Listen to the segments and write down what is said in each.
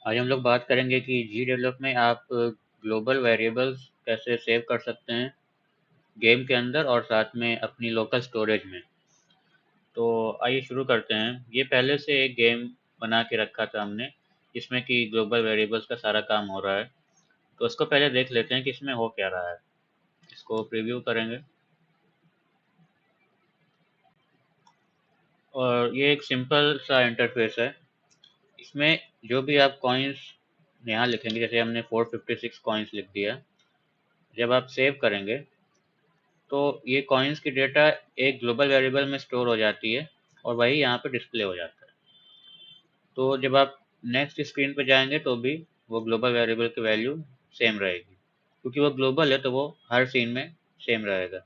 आज हम लोग बात करेंगे कि जी डेवलप में आप ग्लोबल वेरिएबल्स कैसे सेव कर सकते हैं गेम के अंदर और साथ में अपनी लोकल स्टोरेज में। तो आइए शुरू करते हैं। ये पहले से एक गेम बना के रखा था हमने, जिसमें कि ग्लोबल वेरिएबल्स का सारा काम हो रहा है। तो उसको पहले देख लेते हैं कि इसमें हो क्या रहा है। इसको प्रीव्यू करेंगे और ये एक सिंपल सा इंटरफेस है। इसमें जो भी आप कॉइन्स यहाँ लिखेंगे, जैसे हमने 456 कॉइन्स लिख दिया। जब आप सेव करेंगे तो ये कॉइन्स की डेटा एक ग्लोबल वेरिएबल में स्टोर हो जाती है और वही यहाँ पे डिस्प्ले हो जाता है। तो जब आप नेक्स्ट स्क्रीन पे जाएंगे तो भी वो ग्लोबल वेरिएबल की वैल्यू सेम रहेगी, क्योंकि वो ग्लोबल है तो वो हर सीन में सेम रहेगा।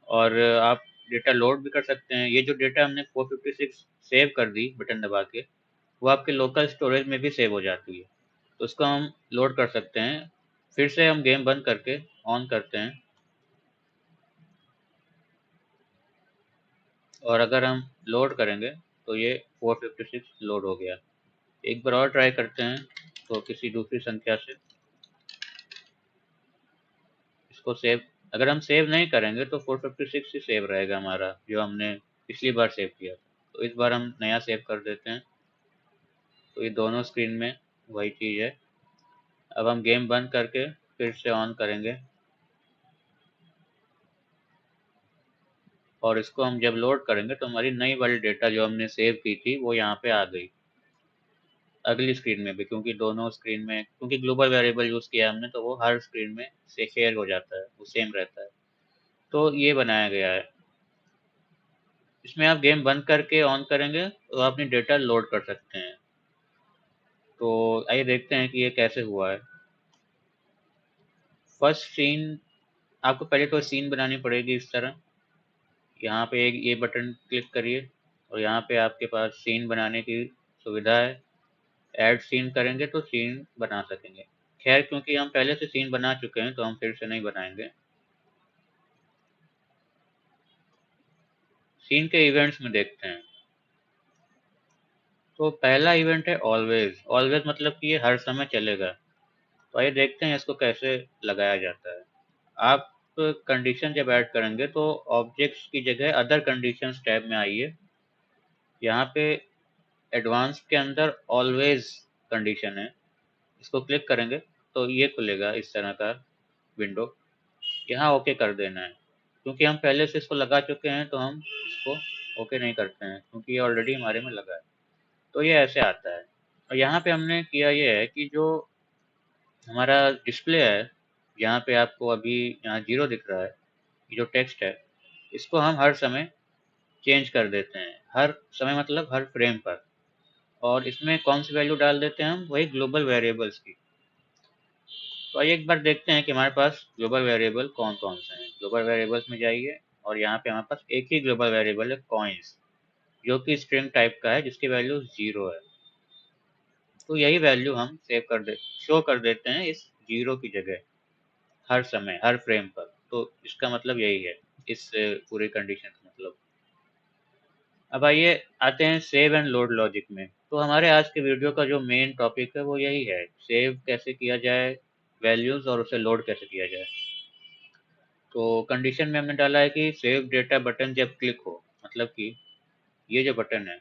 और आप डेटा लोड भी कर सकते हैं। ये जो डेटा हमने 456 सेव कर दी बटन दबा के, वो आपके लोकल स्टोरेज में भी सेव हो जाती है। तो उसको हम लोड कर सकते हैं। फिर से हम गेम बंद करके ऑन करते हैं और अगर हम लोड करेंगे तो ये 456 लोड हो गया। एक बार और ट्राई करते हैं तो किसी दूसरी संख्या से इसको सेव। अगर हम सेव नहीं करेंगे तो 456 ही सेव रहेगा हमारा, जो हमने पिछली बार सेव किया था। तो इस बार हम नया सेव कर देते हैं। तो ये दोनों स्क्रीन में वही चीज़ है। अब हम गेम बंद करके फिर से ऑन करेंगे और इसको हम जब लोड करेंगे तो हमारी नई वाली डेटा जो हमने सेव की थी वो यहाँ पे आ गई अगली स्क्रीन में भी, क्योंकि दोनों स्क्रीन में, क्योंकि ग्लोबल वेरिएबल यूज़ किया हमने तो वो हर स्क्रीन में से शेयर हो जाता है, वो सेम रहता है। तो ये बनाया गया है। इसमें आप गेम बंद करके ऑन करेंगे तो आप अपनी डेटा लोड कर सकते हैं। तो आइए देखते हैं कि ये कैसे हुआ है। फर्स्ट सीन, आपको पहले तो सीन बनानी पड़ेगी इस तरह। यहाँ पे एक ये बटन क्लिक करिए और यहाँ पे आपके पास सीन बनाने की सुविधा है। ऐड सीन करेंगे तो सीन बना सकेंगे। खैर, क्योंकि हम पहले से सीन बना चुके हैं तो हम फिर से नहीं बनाएंगे। सीन के इवेंट्स में देखते हैं। तो पहला इवेंट है ऑलवेज। ऑलवेज मतलब कि ये हर समय चलेगा। तो आइए देखते हैं इसको कैसे लगाया जाता है। आप कंडीशन जब ऐड करेंगे तो ऑब्जेक्ट्स की जगह अदर कंडीशंस टैब में आइए। यहाँ पे एडवांस के अंदर ऑलवेज कंडीशन है। इसको क्लिक करेंगे तो ये खुलेगा इस तरह का विंडो। यहाँ ओके कर देना है। क्योंकि हम पहले से इसको लगा चुके हैं तो हम इसको ओके नहीं करते हैं, क्योंकि ये ऑलरेडी हमारे में लगा है। तो ये ऐसे आता है। और यहाँ पे हमने किया ये है कि जो हमारा डिस्प्ले है, यहाँ पे आपको अभी यहाँ 0 दिख रहा है, ये जो टेक्स्ट है, इसको हम हर समय चेंज कर देते हैं। हर समय मतलब हर फ्रेम पर। और इसमें कौन सी वैल्यू डाल देते हैं हम, वही ग्लोबल वेरिएबल्स की। तो आइए एक बार देखते हैं कि हमारे पास ग्लोबल वेरिएबल कौन कौन से हैं। ग्लोबल वेरिएबल्स में जाइए और यहाँ पे हमारे पास एक ही ग्लोबल वेरिएबल है, कॉइन्स, जो कि स्ट्रिंग टाइप का है, जिसकी वैल्यू 0 है। तो यही वैल्यू हम सेव कर दे शो कर देते हैं इस 0 की जगह, हर समय हर फ्रेम पर। तो इसका मतलब यही है, इस पूरी कंडीशन का मतलब। अब आइए आते हैं सेव एंड लोड लॉजिक में। तो हमारे आज के वीडियो का जो मेन टॉपिक है वो यही है, सेव कैसे किया जाए वैल्यूज और उसे लोड कैसे किया जाए। तो कंडीशन में हमने डाला है कि सेव डेटा बटन जब क्लिक हो, मतलब कि ये जो बटन है,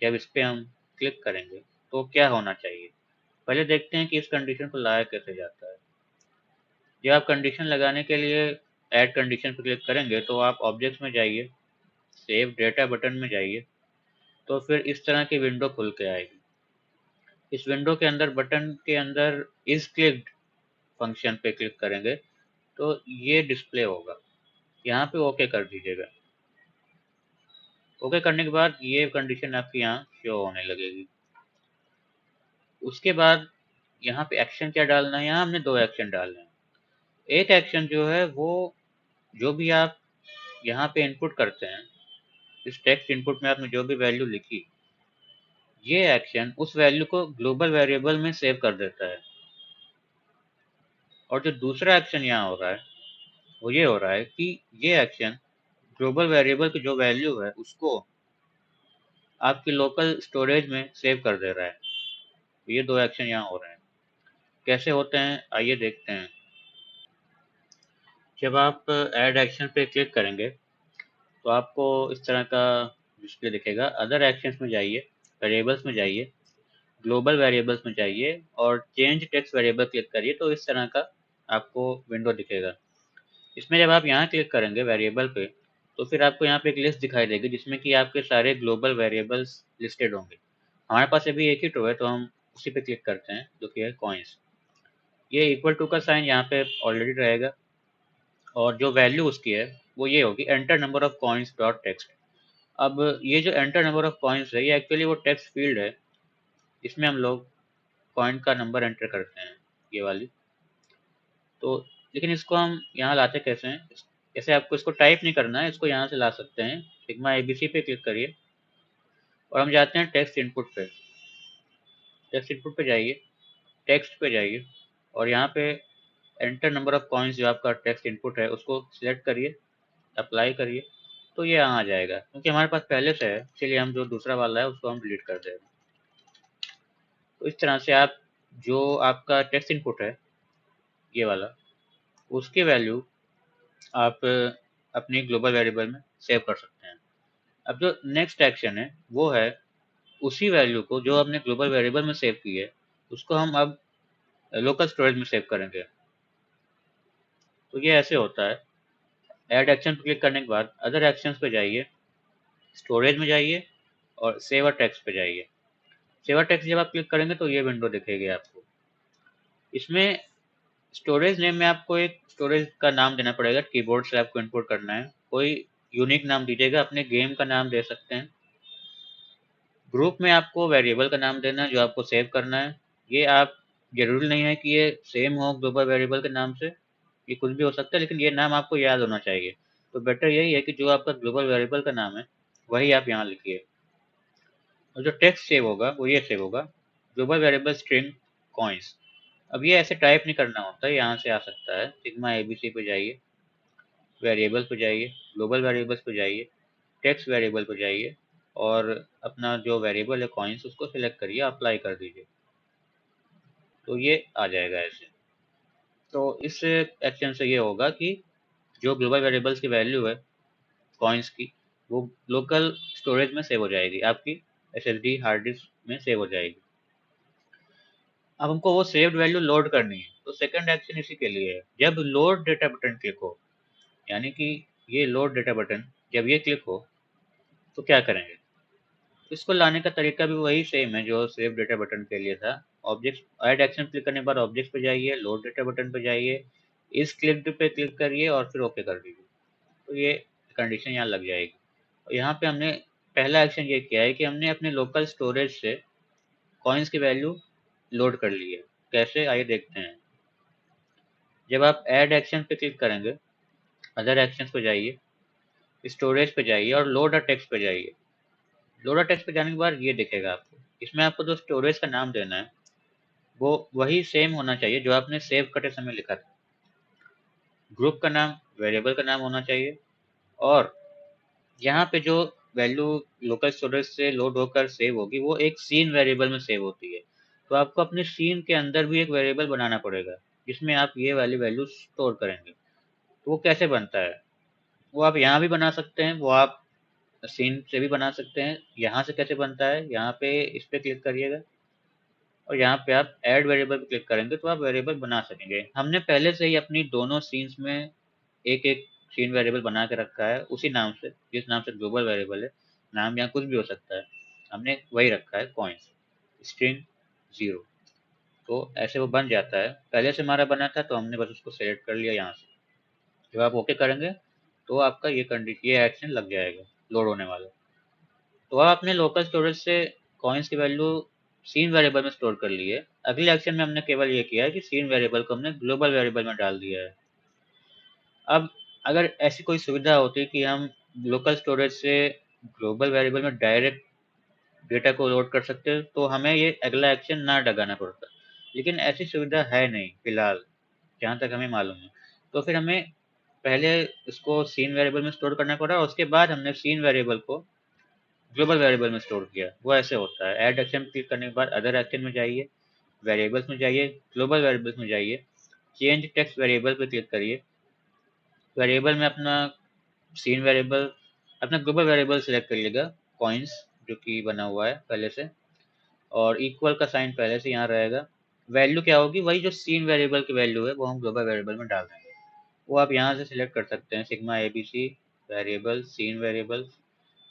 जब इस पे हम क्लिक करेंगे तो क्या होना चाहिए। पहले देखते हैं कि इस कंडीशन को लाया कैसे जाता है। जब आप कंडीशन लगाने के लिए ऐड कंडीशन पर क्लिक करेंगे तो आप ऑब्जेक्ट्स में जाइए, सेव डेटा बटन में जाइए। तो फिर इस तरह की विंडो खुल के आएगी। इस विंडो के अंदर बटन के अंदर इज क्लिक्ड फंक्शन पे क्लिक करेंगे तो ये डिस्प्ले होगा। यहाँ पे ओके कर दीजिएगा। ओके करने के बाद ये कंडीशन आपकी यहाँ शो होने लगेगी। उसके बाद यहाँ पे एक्शन क्या डालना है, यहाँ हमने दो एक्शन डालने हैं। एक एक्शन जो है वो, जो भी आप यहाँ पे इनपुट करते हैं, इस टेक्स्ट इनपुट में आपने जो भी वैल्यू लिखी, ये एक्शन उस वैल्यू को ग्लोबल वेरिएबल में सेव कर देता है। और जो दूसरा एक्शन यहाँ हो रहा है वो ये हो रहा है कि ये एक्शन ग्लोबल वेरिएबल की जो वैल्यू है उसको आपकी लोकल स्टोरेज में सेव कर दे रहा है। ये दो एक्शन यहाँ हो रहे हैं। कैसे होते हैं आइए देखते हैं। जब आप ऐड एक्शन पे क्लिक करेंगे तो आपको इस तरह का डिस्प्ले दिखेगा। अदर एक्शंस में जाइए, वेरिएबल्स में जाइए, ग्लोबल वेरिएबल्स में जाइए और चेंज टेक्स्ट वेरिएबल क्लिक करिए तो इस तरह का आपको विंडो दिखेगा। इसमें जब आप यहाँ क्लिक करेंगे वेरिएबल पे तो फिर आपको यहाँ पे एक लिस्ट दिखाई देगी जिसमें कि आपके सारे ग्लोबल वेरिएबल्स लिस्टेड होंगे। हमारे पास अभी एक ही रो है तो हम उसी पे क्लिक करते हैं जो कि है कॉइन्स। ये इक्वल टू का साइन यहाँ पे ऑलरेडी रहेगा और जो वैल्यू उसकी है वो ये होगी enter number of coins dot text. अब ये जो एंटर नंबर ऑफ कॉइन्स है ये एक्चुअली वो टेक्स्ट फील्ड है। इसमें हम लोग कॉइन का नंबर एंटर करते हैं, ये वाली। तो लेकिन इसको हम यहाँ लाते कैसे हैं? जैसे आपको इसको टाइप नहीं करना है, इसको यहाँ से ला सकते हैं। सिग्मा एबीसी पे क्लिक करिए और हम जाते हैं टेक्स्ट इनपुट पे। टेक्स्ट इनपुट पे जाइए, टेक्स्ट पे जाइए और यहाँ पे एंटर नंबर ऑफ कॉइन्स जो आपका टेक्स्ट इनपुट है उसको सिलेक्ट करिए, अप्लाई करिए तो ये यहाँ आ जाएगा। क्योंकि हमारे पास पहले से है इसलिए हम जो दूसरा वाला है उसको हम डिलीट कर देंगे। तो इस तरह से आप जो आपका टेक्स्ट इनपुट है ये वाला, उसकी वैल्यू आप अपनी ग्लोबल वेरिएबल में सेव कर सकते हैं। अब जो नेक्स्ट एक्शन है वो है उसी वैल्यू को जो हमने ग्लोबल वेरिएबल में सेव की है उसको हम अब लोकल स्टोरेज में सेव करेंगे। तो ये ऐसे होता है। ऐड एक्शन पर क्लिक करने के बाद अदर एक्शंस पे जाइए, स्टोरेज में जाइए और सेव अ टेक्स्ट पे जाइए। सेव अ टेक्स्ट जब आप क्लिक करेंगे तो ये विंडो दिखेगी आपको। इसमें स्टोरेज नेम में आपको एक स्टोरेज का नाम देना पड़ेगा, कीबोर्ड से आपको इनपुट करना है। कोई यूनिक नाम दीजिएगा, अपने गेम का नाम दे सकते हैं। ग्रुप में आपको वेरिएबल का नाम देना है जो आपको सेव करना है। ये आप जरूरी नहीं है कि ये सेम हो ग्लोबल वेरिएबल के नाम से, ये कुछ भी हो सकता है लेकिन ये नाम आपको याद होना चाहिए। तो बेटर यही है कि जो आपका ग्लोबल वेरिएबल का नाम है वही आप यहाँ लिखिए और जो टेक्स्ट सेव होगा वो ये सेव होगा, ग्लोबल वेरिएबल स्ट्रिंग कॉइन्स। अब ये ऐसे टाइप नहीं करना होता है, यहाँ से आ सकता है। सिग्मा एबीसी पे जाइए, वेरिएबल्स पे जाइए, ग्लोबल वेरिएबल्स पे जाइए, टेक्स्ट वेरिएबल पे जाइए और अपना जो वेरिएबल है कॉइन्स उसको सिलेक्ट करिए, अप्लाई कर दीजिए तो ये आ जाएगा ऐसे। तो इस एक्शन से ये होगा कि जो ग्लोबल वेरिएबल्स की वैल्यू है कॉइन्स की वो लोकल स्टोरेज में सेव हो जाएगी, आपकी एसएसडी हार्ड डिस्क में सेव हो जाएगी। अब हमको वो सेव्ड वैल्यू लोड करनी है तो सेकंड एक्शन इसी के लिए है। जब लोड डेटा बटन क्लिक हो, यानी कि ये लोड डेटा बटन जब ये क्लिक हो तो क्या करेंगे? इसको लाने का तरीका भी वही सेम है जो सेव डेटा बटन के लिए था। ऑब्जेक्ट ऐड एक्शन क्लिक करने के बाद ऑब्जेक्ट पे जाइए, लोड डेटा बटन पे जाइए, इस क्लिक पे क्लिक करिए और फिर ओके कर दीजिए तो ये कंडीशन यहाँ लग जाएगी। और यहाँ पे हमने पहला एक्शन ये किया है कि हमने अपने लोकल स्टोरेज से कॉइन्स की वैल्यू लोड कर ली है। कैसे आइए देखते हैं। जब आप ऐड एक्शन पे क्लिक करेंगे, अदर एक्शंस पे जाइए, स्टोरेज पे जाइए और लोड अ टेक्स्ट पे जाइए। लोड अ टेक्स्ट पे जाने के बाद ये दिखेगा आपको। इसमें आपको जो स्टोरेज का नाम देना है वो वही सेम होना चाहिए जो आपने सेव करते समय लिखा था। ग्रुप का नाम, वेरिएबल का नाम होना चाहिए और यहाँ पे जो वैल्यू लोकल स्टोरेज से लोड होकर सेव होगी वो एक सीन वेरिएबल में सेव होती है। तो आपको अपने सीन के अंदर भी एक वेरिएबल बनाना पड़ेगा जिसमें आप ये वाली वैल्यू स्टोर करेंगे। तो वो कैसे बनता है? वो आप यहाँ भी बना सकते हैं, वो आप सीन से भी बना सकते हैं। यहाँ से कैसे बनता है, यहाँ पे इस पे क्लिक करिएगा और यहाँ पे आप ऐड वेरिएबल पे क्लिक करेंगे तो आप वेरिएबल बना सकेंगे। हमने पहले से ही अपनी दोनों सीन्स में एक एक सीन वेरिएबल बना के रखा है उसी नाम से, जिस नाम से ग्लोबल वेरिएबल है। नाम यहाँ कुछ भी हो सकता है, हमने वही रखा है कॉइन्स स्ट्रिंग 0। तो ऐसे वो बन जाता है। पहले से हमारा बना था तो हमने बस उसको सेलेक्ट कर लिया यहाँ से। जब आप ओके करेंगे तो आपका ये एक्शन लग जाएगा लोड होने वाला। तो आप अपने लोकल स्टोरेज से कॉइन्स की वैल्यू सीन वेरिएबल में स्टोर कर ली है। अगले एक्शन में हमने केवल ये किया है कि सीन वेरिएबल को हमने ग्लोबल वेरिएबल में डाल दिया है। अब अगर ऐसी कोई सुविधा होती कि हम लोकल स्टोरेज से ग्लोबल वेरिएबल में डायरेक्ट डेटा को लोड कर सकते हैं तो हमें ये अगला एक्शन ना लगाना पड़ता, लेकिन ऐसी सुविधा है नहीं फिलहाल, जहाँ तक हमें मालूम है। तो फिर हमें पहले इसको सीन वेरिएबल में स्टोर करना पड़ा और उसके बाद हमने सीन वेरिएबल को ग्लोबल वेरिएबल में स्टोर किया। वो ऐसे होता है, ऐड एक्शन क्लिक करने के बाद अदर एक्शन में जाइए, वेरिएबल्स में जाइए, ग्लोबल वेरिएबल्स में जाइए, चेंज टेक्स्ट वेरिएबल पे क्लिक करिए। वेरिएबल में अपना सीन वेरिएबल, अपना ग्लोबल वेरिएबल सेलेक्ट करिएगा, कॉइन्स जो कि बना हुआ है पहले से, और इक्वल का साइन पहले से यहाँ रहेगा। वैल्यू क्या होगी, वही जो सीन वेरिएबल की वैल्यू है वो हम ग्लोबल वेरिएबल में डाल देंगे। वो आप यहाँ से सिलेक्ट कर सकते हैं, sigma ABC variable, scene variable,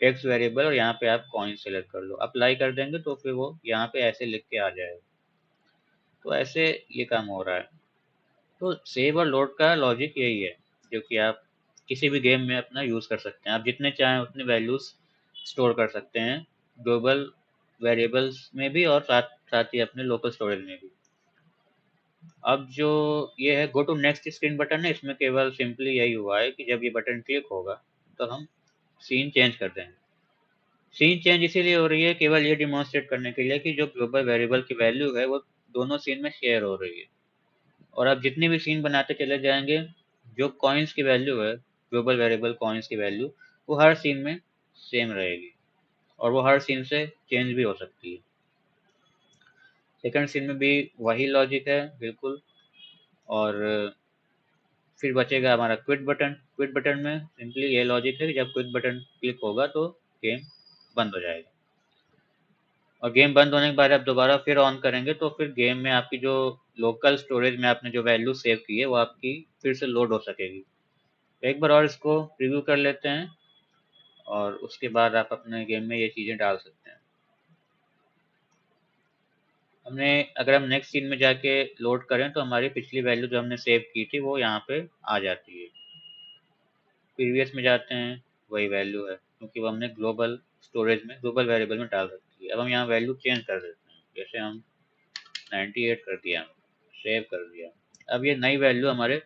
text variable, और यहाँ पे आप कॉइन सेलेक्ट कर लो, अप्लाई कर देंगे तो फिर वो यहाँ पे ऐसे लिख के आ जाएगा। तो ऐसे ये काम हो रहा है। तो सेव और लोड का लॉजिक यही है, जो कि आप किसी भी गेम में अपना यूज़ कर सकते हैं। आप जितने चाहें उतने वैल्यूज़ स्टोर कर सकते हैं, ग्लोबल वेरिएबल्स में भी और साथ साथ ही अपने लोकल स्टोरेज में भी। अब जो ये है go to next screen button है, इसमें केवल सिंपली यही हुआ है कि जब ये बटन क्लिक होगा तो हम सीन चेंज कर देंगे। सीन चेंज इसीलिए हो रही है केवल ये डिमॉन्स्ट्रेट करने के लिए कि जो ग्लोबल वेरिएबल की वैल्यू है वो दोनों सीन में शेयर हो रही है। और आप जितनी भी सीन बनाते चले जाएंगे, जो कॉइन्स की वैल्यू है, ग्लोबल वेरिएबल कॉइन्स की वैल्यू, वो हर सीन में सेम रहेगी, और वो हर सीन से चेंज भी हो सकती है। सेकंड सीन में भी वही लॉजिक है बिल्कुल। और फिर बचेगा हमारा क्विट बटन। क्विट बटन में सिंपली ये लॉजिक है कि जब क्विट बटन क्लिक होगा तो गेम बंद हो जाएगा, और गेम बंद होने के बाद आप दोबारा फिर ऑन करेंगे तो फिर गेम में आपकी जो लोकल स्टोरेज में आपने जो वैल्यू सेव की है वो आपकी फिर से लोड हो सकेगी। तो एक बार और इसको रिव्यू कर लेते हैं, और उसके बाद आप अपने गेम में ये चीज़ें डाल सकते हैं। हमने अगर हम नेक्स्ट सीन में जाके लोड करें तो हमारी पिछली वैल्यू जो हमने सेव की थी वो यहाँ पे आ जाती है। प्रीवियस में जाते हैं, वही वैल्यू है क्योंकि वो हमने ग्लोबल स्टोरेज में, ग्लोबल वेरिएबल में डाल रखी है। अब हम यहाँ वैल्यू चेंज कर देते हैं, जैसे हम 98 कर दिया, सेव कर दिया। अब ये नई वैल्यू हमारे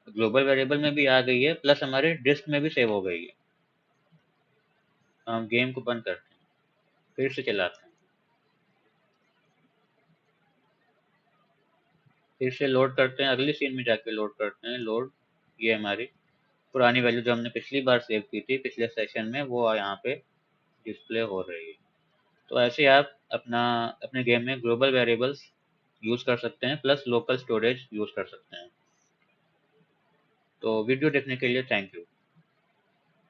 ग्लोबल वेरिएबल में भी आ गई है, प्लस हमारे डिस्क में भी सेव हो गई है। हम गेम को बंद करते हैं, फिर से चलाते हैं, फिर से लोड करते हैं, अगली सीन में जाके लोड करते हैं। लोड, ये हमारी पुरानी वैल्यू जो हमने पिछली बार सेव की थी पिछले सेशन में, वो यहाँ पे डिस्प्ले हो रही है। तो ऐसे आप अपना अपने गेम में ग्लोबल वेरिएबल्स यूज़ कर सकते हैं, प्लस लोकल स्टोरेज यूज़ कर सकते हैं। तो वीडियो देखने के लिए थैंक यू।